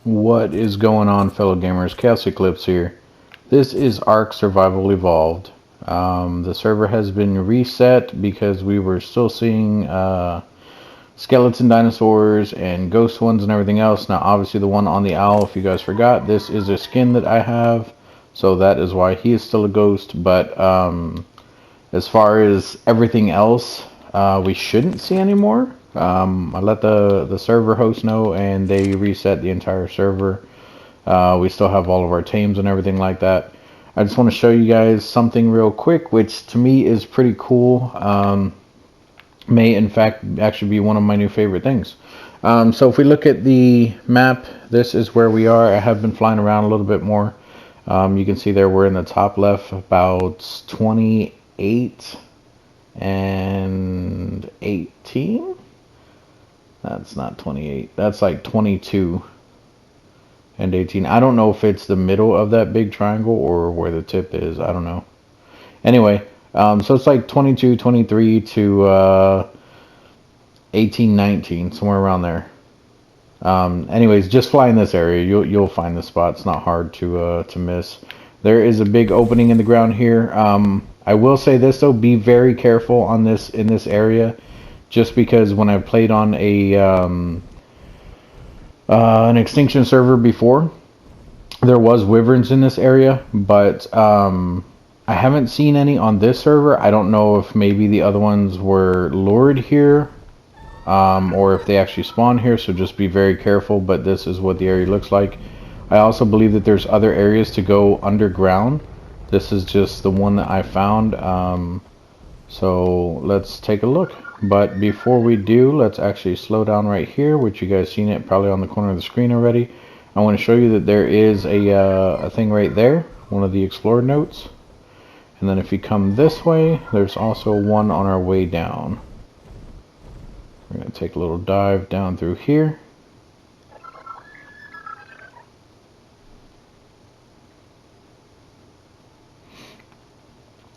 What is going on, fellow gamers? ChaosEclipse here. This is Ark Survival Evolved. The server has been reset because we were still seeing skeleton dinosaurs and ghost ones and everything else. Now, obviously, the one on the owl, if you guys forgot, this is a skin that I have, so that is why he is still a ghost. But as far as everything else, we shouldn't see anymore. I let the server host know, and they reset the entire server. We still have all of our tames and everything like that. I just want to show you guys something real quick, which to me is pretty cool. May in fact actually be one of my new favorite things. So if we look at the map, this is where we are. I have been flying around a little bit more. You can see there we're in the top left, about 28 and 18. That's not 28. That's like 22 and 18. I don't know if it's the middle of that big triangle or where the tip is. I don't know. Anyway, so it's like 22, 23 to 18, 19, somewhere around there. Anyways, just fly in this area. You'll find the spot. It's not hard to miss. There is a big opening in the ground here. I will say this though: be very careful on this in this area. Just because when I played on a an extinction server before, there was wyverns in this area, but I haven't seen any on this server. I don't know if maybe the other ones were lured here, or if they actually spawn here, so just be very careful. But this is what the area looks like. I also believe that there's other areas to go underground. This is just the one that I found, so let's take a look. But before we do, let's actually slow down right here, which you guys seen it probably on the corner of the screen already. I want to show you that there is a thing right there, one of the explorer notes. And then if you come this way, there's also one on our way down. We're going to take a little dive down through here.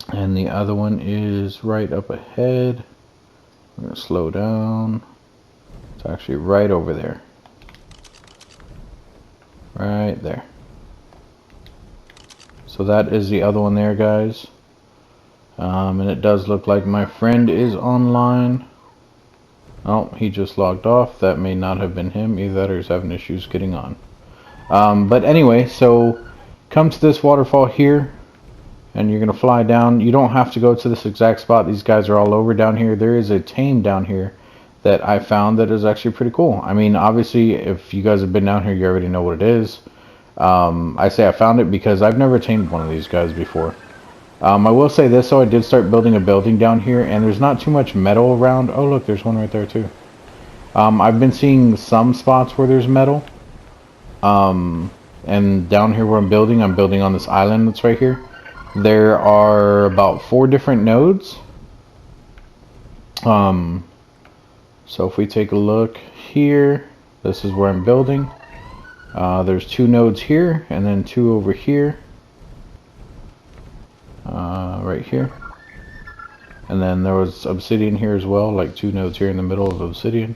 And the other one is right up ahead. I'm going to slow down. It's actually right over there. Right there. So that is the other one there, guys. And it does look like my friend is online. Oh, he just logged off. That may not have been him. Either that or he's having issues getting on. But anyway, so come to this waterfall here. And you're going to fly down. You don't have to go to this exact spot. These guys are all over down here. There is a tame down here that I found that is actually pretty cool. I mean, obviously, if you guys have been down here, you already know what it is. I say I found it because I've never tamed one of these guys before. I will say this, though. I did start building a building down here, and there's not too much metal around. Oh, look, there's one right there, too. I've been seeing some spots where there's metal. And down here where I'm building on this island that's right here. There are about 4 different nodes. So if we take a look here, this is where I'm building. There's 2 nodes here, and then 2 over here. Right here. And then there was obsidian here as well, like 2 nodes here in the middle of obsidian.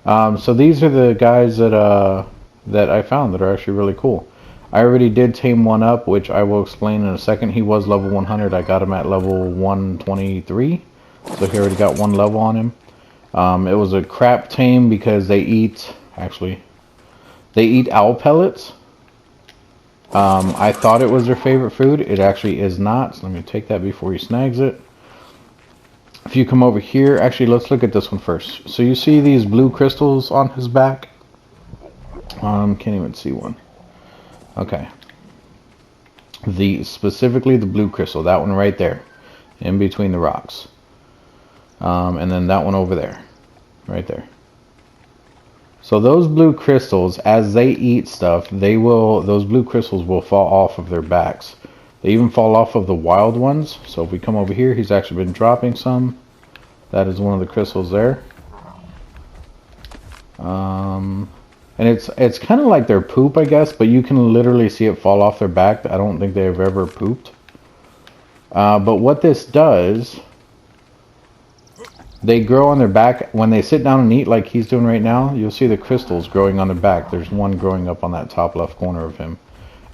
So these are the guys that that I found that are actually really cool. I already did tame one up, which I will explain in a second. He was level 100. I got him at level 123. So he already got 1 level on him. It was a crap tame because they eat owl pellets. I thought it was their favorite food. It actually is not. So let me take that before he snags it. If you come over here, actually let's look at this one first. So you see these blue crystals on his back? Can't even see one. Okay. Specifically the blue crystal, that one right there, in between the rocks. And then that one over there, right there. So those blue crystals, as they eat stuff, those blue crystals will fall off of their backs. They even fall off of the wild ones. So if we come over here, he's actually been dropping some. That is one of the crystals there. And it's kind of like their poop, I guess, but you can literally see it fall off their back. I don't think they've ever pooped. But what this does they grow on their back. When they sit down and eat like he's doing right now, you'll see the crystals growing on their back. There's one growing up on that top left corner of him.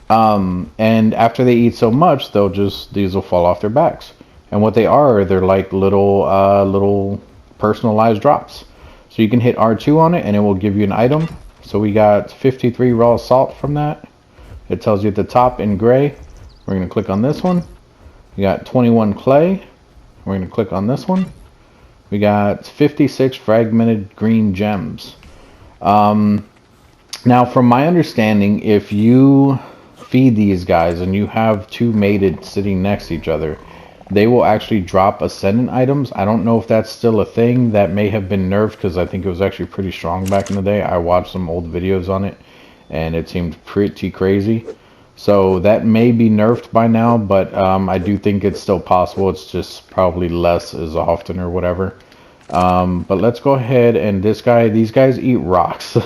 And after they eat so much, these will fall off their backs. And what they are, they're like little personalized drops. So you can hit R2 on it and it will give you an item. So we got 53 raw salt from that. It tells you at the top in gray. We're going to click on this one. We got 21 clay. We're going to click on this one. We got 56 fragmented green gems. Now, from my understanding, if you feed these guys and you have two mated sitting next to each other, they will actually drop ascendant items. I don't know if that's still a thing. That may have been nerfed because I think it was actually pretty strong back in the day. I watched some old videos on it and it seemed pretty crazy. So that may be nerfed by now, but I do think it's still possible. It's just probably less as often or whatever. But let's go ahead and these guys eat rocks.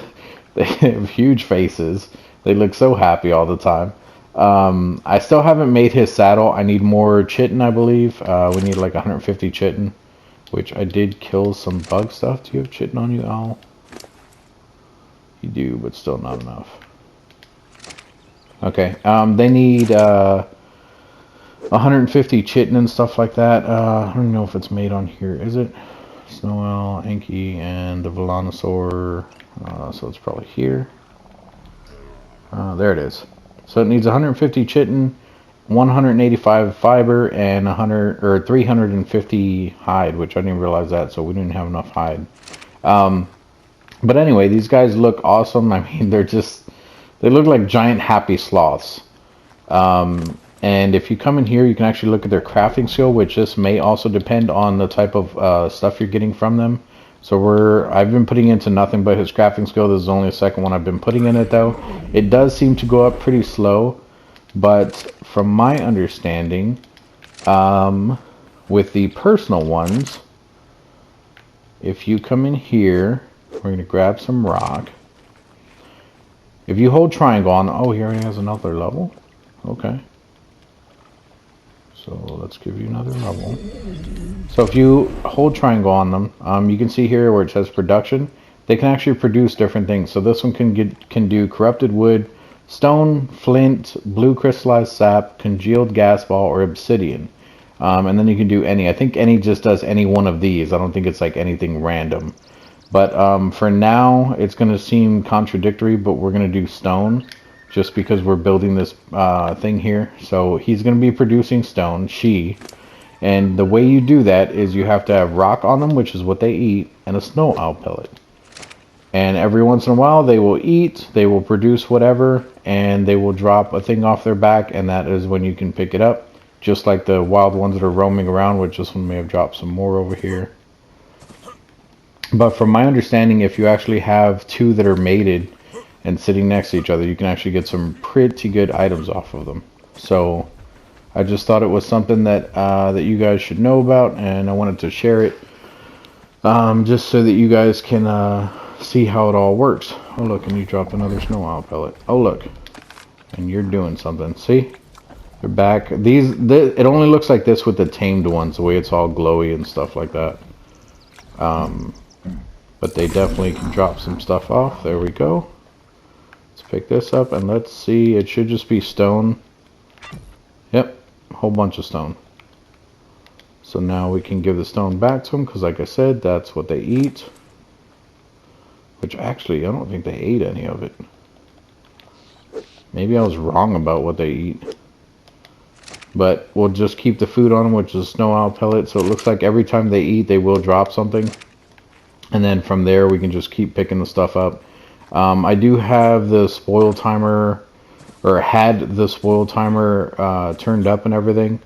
They have huge faces. They look so happy all the time. I still haven't made his saddle. I need more chitin, I believe. We need like 150 chitin, which I did kill some bug stuff. Do you have chitin on you, Owl? You do, but still not enough. Okay, they need 150 chitin and stuff like that. I don't know if it's made on here. Is it? Snow Owl, Enki, and the Velonosaur. So it's probably here. There it is. So it needs 150 chitin, 185 fiber, and 350 hide, which I didn't realize that, so we didn't have enough hide. But anyway, these guys look awesome. I mean, they look like giant happy sloths. And if you come in here, you can actually look at their crafting skill, which this may also depend on the type of stuff you're getting from them. So I've been putting into nothing but his crafting skill. This is only the second one I've been putting in it, though. It does seem to go up pretty slow, but from my understanding, with the personal ones, if you come in here, we're going to grab some rock. If you hold triangle on, oh, he already has another level. Okay. So let's give you another level. So if you hold triangle on them, you can see here where it says production. They can actually produce different things. So this one can do corrupted wood, stone, flint, blue crystallized sap, congealed gas ball, or obsidian. And then you can do any. I think any just does any one of these. I don't think it's like anything random. But for now, it's going to seem contradictory, but we're going to do stone just because we're building this thing here. So he's going to be producing stone, and the way you do that is you have to have rock on them, which is what they eat, and a snow owl pellet. And every once in a while, they will eat, they will produce whatever, and they will drop a thing off their back, and that is when you can pick it up. Just like the wild ones that are roaming around, which this one may have dropped some more over here. But from my understanding, if you actually have two that are mated and sitting next to each other, you can actually get some pretty good items off of them. So I just thought it was something that that you guys should know about, and I wanted to share it just so that you guys can see how it all works. Oh look, and you dropped another snow owl pellet. Oh look, and you're doing something. See, they're back. It only looks like this with the tamed ones, the way it's all glowy and stuff like that. But they definitely can drop some stuff off. There we go. Let's pick this up and let's see. It should just be stone. Yep, a whole bunch of stone. So now we can give the stone back to them because, like I said, that's what they eat. Which actually, I don't think they ate any of it. Maybe I was wrong about what they eat. But we'll just keep the food on them, which is snow owl pellet. So it looks like every time they eat, they will drop something. And then from there, we can just keep picking the stuff up. I do have the spoil timer, or had the spoil timer turned up and everything.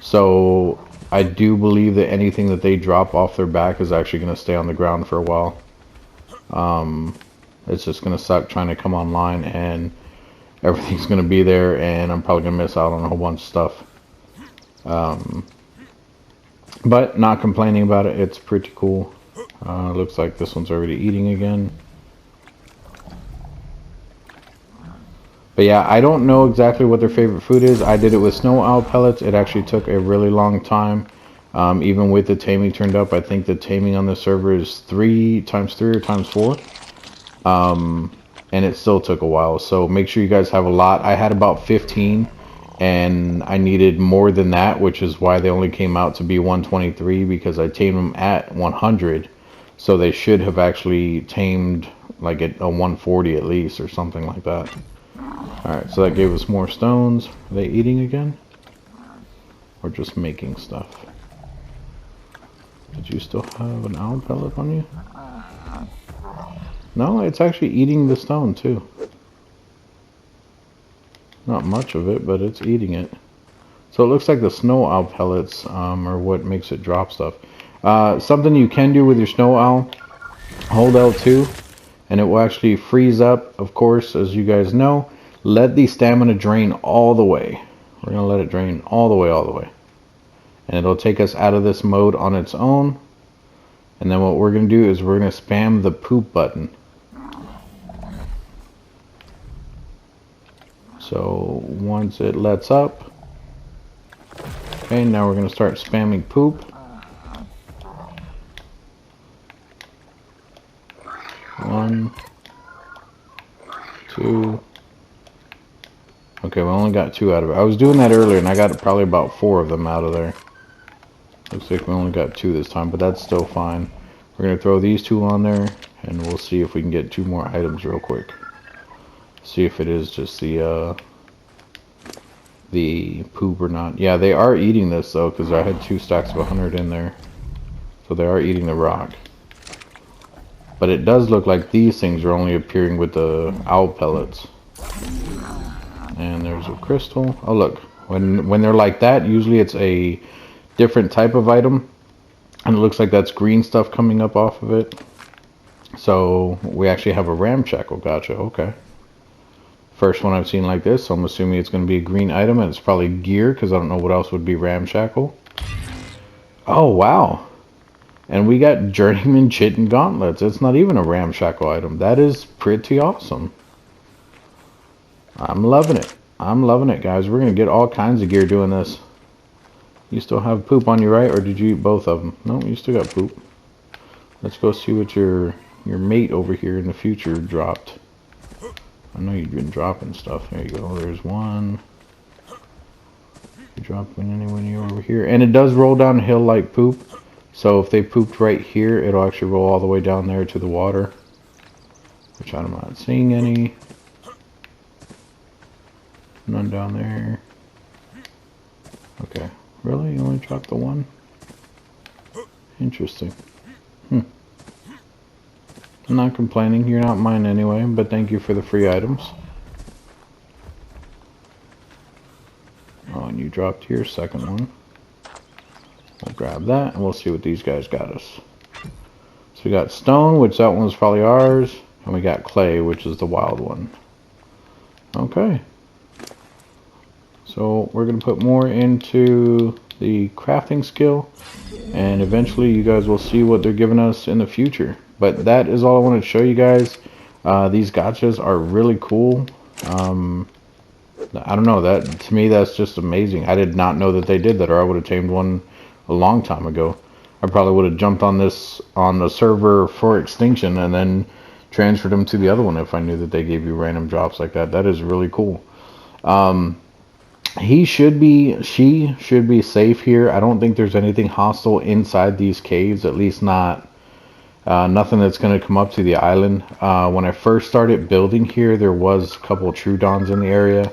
So I do believe that anything that they drop off their back is actually going to stay on the ground for a while. It's just going to suck trying to come online, and everything's going to be there, and I'm probably going to miss out on a whole bunch of stuff. But not complaining about it. It's pretty cool. Looks like this one's already eating again. But yeah, I don't know exactly what their favorite food is. I did it with snow owl pellets. It actually took a really long time. Even with the taming turned up, I think the taming on the server is 3 times 3 or times 4. And it still took a while. So make sure you guys have a lot. I had about 15 and I needed more than that, which is why they only came out to be 123, because I tamed them at 100. So they should have actually tamed like at a 140 at least, or something like that. Alright, so that gave us more stones. Are they eating again? Or just making stuff? Did you still have an owl pellet on you? No, it's actually eating the stone too. Not much of it, but it's eating it. So it looks like the snow owl pellets are what makes it drop stuff. Something you can do with your snow owl, hold L2 and it will actually freeze up, of course, as you guys know. Let the stamina drain all the way. We're going to let it drain all the way. And it'll take us out of this mode on its own. And then what we're going to do is we're going to spam the poop button. So once it lets up, okay, now we're going to start spamming poop. 1, 2. Okay, we only got 2 out of it. I was doing that earlier and I got probably about 4 of them out of there. Looks like we only got 2 this time, but that's still fine. We're going to throw these 2 on there and we'll see if we can get 2 more items real quick. See if it is just the poop or not. Yeah, they are eating this though, because I had 2 stacks of 100 in there. So they are eating the rock. But it does look like these things are only appearing with the owl pellets. And there's a crystal. Oh look, when they're like that, usually it's a different type of item. And it looks like that's green stuff coming up off of it. So we actually have a ramshackle. Gotcha, okay. First one I've seen like this, so I'm assuming it's going to be a green item, and it's probably gear, because I don't know what else would be ramshackle. Oh, wow. And we got Journeyman Chitin Gauntlets. It's not even a ramshackle item. That is pretty awesome. I'm loving it. I'm loving it, guys. We're going to get all kinds of gear doing this. You still have poop on you, right? Or did you eat both of them? No, you still got poop. Let's go see what your mate over here in the future dropped. I know you've been dropping stuff. There you go. There's one. You dropped one anywhere near over here. And it does roll downhill like poop. So if they pooped right here, it'll actually roll all the way down there to the water. Which I'm not seeing any. None down there. Okay. Really? You only dropped the one? Interesting. I'm not complaining. You're not mine anyway, but thank you for the free items. Oh, and you dropped your second one. We'll grab that, and we'll see what these guys got us. So we got stone, which that one's probably ours, and we got clay, which is the wild one. Okay. So we're going to put more into the crafting skill, and eventually you guys will see what they're giving us in the future. But that is all I wanted to show you guys. These gachas are really cool. I don't know, that to me that's just amazing. I did not know that they did that, or I would have tamed one a long time ago. I probably would have jumped on this on the server for extinction and then transferred them to the other one if I knew that they gave you random drops like that. That is really cool. She should be safe here. I don't think there's anything hostile inside these caves, at least not nothing that's going to come up to the island. When I first started building here, there was a couple of Trudons in the area.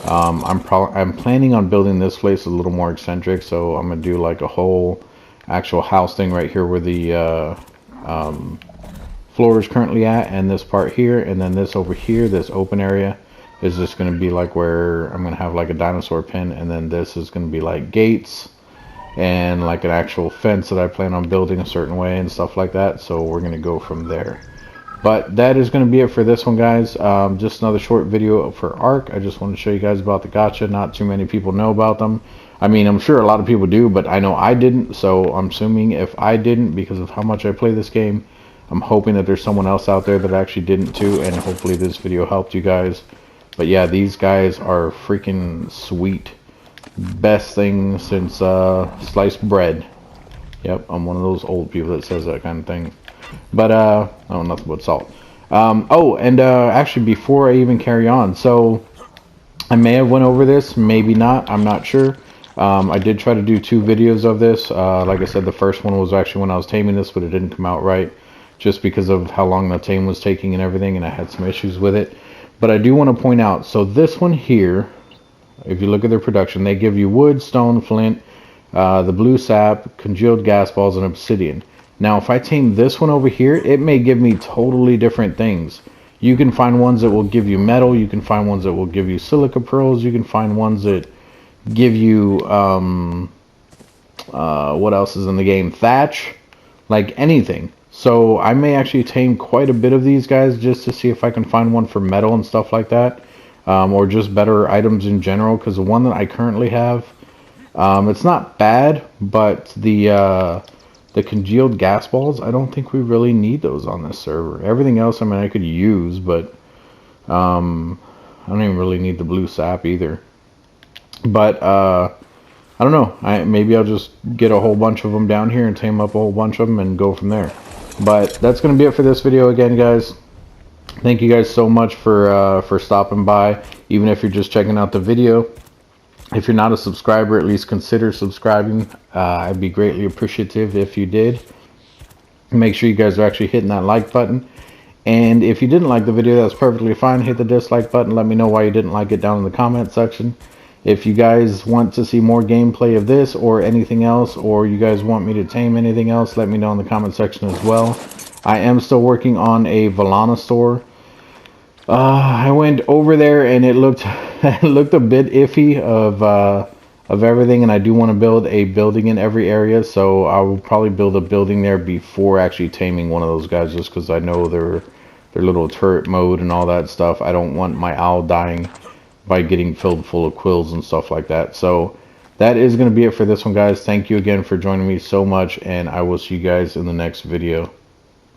I'm planning on building this place a little more eccentric, so I'm going to do like a whole actual house thing right here where the floor is currently at, and this part here, and then this over here, this open area is just going to be like where I'm going to have like a dinosaur pen, and then this is going to be like gates and like an actual fence that I plan on building a certain way and stuff like that. So we're going to go from there. But that is going to be it for this one, guys. Just another short video for Ark. I just wanted to show you guys about the gacha. Not too many people know about them. I mean, I'm sure a lot of people do, but I know I didn't. So I'm assuming if I didn't, because of how much I play this game, I'm hoping that there's someone else out there that actually didn't too, and hopefully this video helped you guys. But yeah, these guys are freaking sweet. Best thing since sliced bread. Yep, I'm one of those old people that says that kind of thing. But, oh, nothing but salt. Oh, and actually, before I even carry on, so I may have went over this, maybe not, I'm not sure. I did try to do 2 videos of this. Like I said, the first one was actually when I was taming this, but it didn't come out right, just because of how long the tame was taking and everything, and I had some issues with it. But I do want to point out, so this one here, if you look at their production, they give you wood, stone, flint, the blue sap, congealed gas balls, and obsidian. Now, if I tame this one over here, it may give me totally different things. You can find ones that will give you metal. You can find ones that will give you silica pearls. You can find ones that give you, what else is in the game? Thatch, like anything. So I may actually tame quite a bit of these guys just to see if I can find one for metal and stuff like that. Or just better items in general, because the one that I currently have, it's not bad, but the congealed gas balls, I don't think we really need those on this server. Everything else, I mean, I could use, but I don't even really need the blue sap either. But I don't know. Maybe I'll just get a whole bunch of them down here and tame up a whole bunch of them and go from there. But that's going to be it for this video again, guys. Thank you guys so much for stopping by, even if you're just checking out the video. If you're not a subscriber, at least consider subscribing. I'd be greatly appreciative if you did. Make sure you guys are actually hitting that like button. And if you didn't like the video, that's perfectly fine. Hit the dislike button. Let me know why you didn't like it down in the comment section. If you guys want to see more gameplay of this or anything else, or you guys want me to tame anything else, let me know in the comment section as well. I am still working on a Velonosaur. I went over there and it looked it looked a bit iffy of everything, and I do want to build a building in every area, so I will probably build a building there before actually taming one of those guys, just because I know their little turret mode and all that stuff. I don't want my owl dying by getting filled full of quills and stuff like that. So that is going to be it for this one, guys. Thank you again for joining me so much, and I will see you guys in the next video.